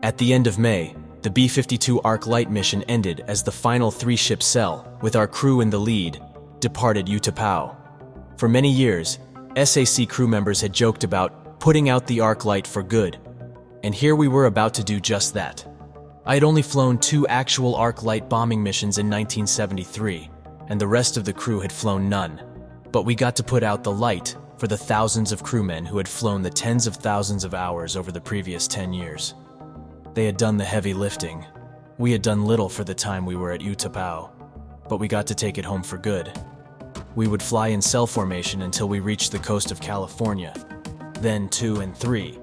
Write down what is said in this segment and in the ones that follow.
At the end of May, the B-52 Arc Light mission ended as the final 3-ship cell, with our crew in the lead, departed U-Tapao. For many years, SAC crew members had joked about putting out the Arc Light for good, and here we were about to do just that. I had only flown 2 actual Arc Light bombing missions in 1973, and the rest of the crew had flown none. But we got to put out the light for the thousands of crewmen who had flown the tens of thousands of hours over the previous 10 years. They had done the heavy lifting. We had done little for the time we were at U-Tapao, but we got to take it home for good. We would fly in cell formation until we reached the coast of California. Then 2 and 3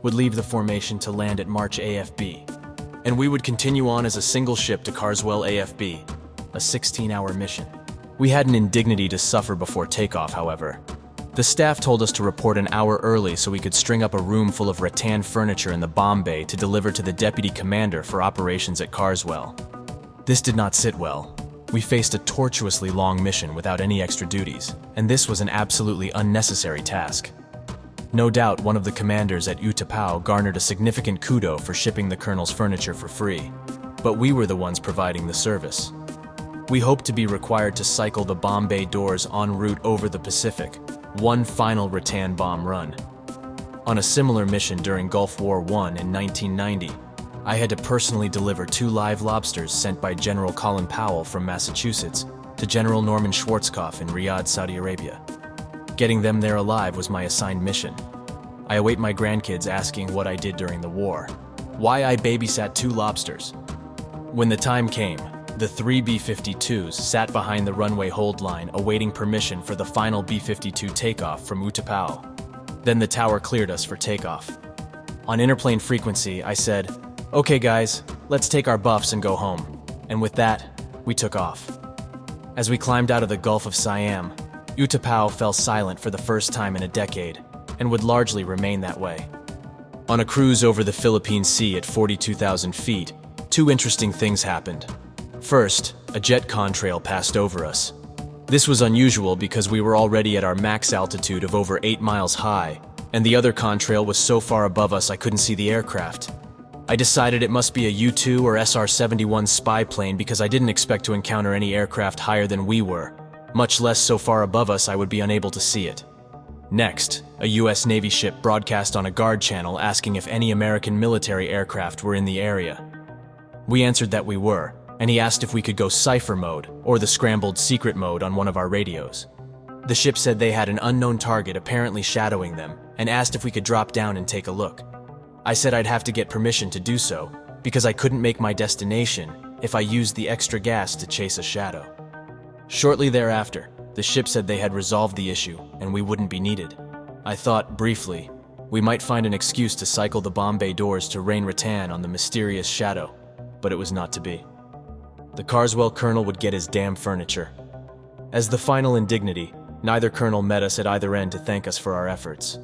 would leave the formation to land at March AFB, and we would continue on as a single ship to Carswell AFB, a 16-hour mission. We had an indignity to suffer before takeoff, however. The staff told us to report an hour early so we could string up a room full of rattan furniture in the bomb bay to deliver to the deputy commander for operations at Carswell. This did not sit well. We faced a tortuously long mission without any extra duties, and this was an absolutely unnecessary task. No doubt one of the commanders at U-Tapao garnered a significant kudo for shipping the colonel's furniture for free, but we were the ones providing the service. We hoped to be required to cycle the bomb bay doors en route over the Pacific, one final rattan bomb run. On a similar mission during Gulf War I in 1990, I had to personally deliver 2 live lobsters sent by General Colin Powell from Massachusetts to General Norman Schwarzkopf in Riyadh, Saudi Arabia. Getting them there alive was my assigned mission. I await my grandkids asking what I did during the war, why I babysat 2 lobsters. When the time came, the 3 B-52s sat behind the runway hold line awaiting permission for the final B-52 takeoff from U-Tapao. Then the tower cleared us for takeoff. On interplane frequency, I said, "Okay guys, let's take our buffs and go home." And with that, we took off. As we climbed out of the Gulf of Siam, U-Tapao fell silent for the first time in a decade, and would largely remain that way. On a cruise over the Philippine Sea at 42,000 feet, 2 interesting things happened. First, a jet contrail passed over us. This was unusual because we were already at our max altitude of over 8 miles high, and the other contrail was so far above us I couldn't see the aircraft. I decided it must be a U-2 or SR-71 spy plane because I didn't expect to encounter any aircraft higher than we were, much less so far above us I would be unable to see it. Next, a U.S. Navy ship broadcast on a guard channel asking if any American military aircraft were in the area. We answered that we were, and he asked if we could go cipher mode, or the scrambled secret mode on one of our radios. The ship said they had an unknown target apparently shadowing them, and asked if we could drop down and take a look. I said I'd have to get permission to do so, because I couldn't make my destination if I used the extra gas to chase a shadow. Shortly thereafter, the ship said they had resolved the issue, and we wouldn't be needed. I thought, briefly, we might find an excuse to cycle the bomb bay doors to rain rattan on the mysterious shadow, but it was not to be. The Carswell colonel would get his damn furniture. As the final indignity, neither colonel met us at either end to thank us for our efforts.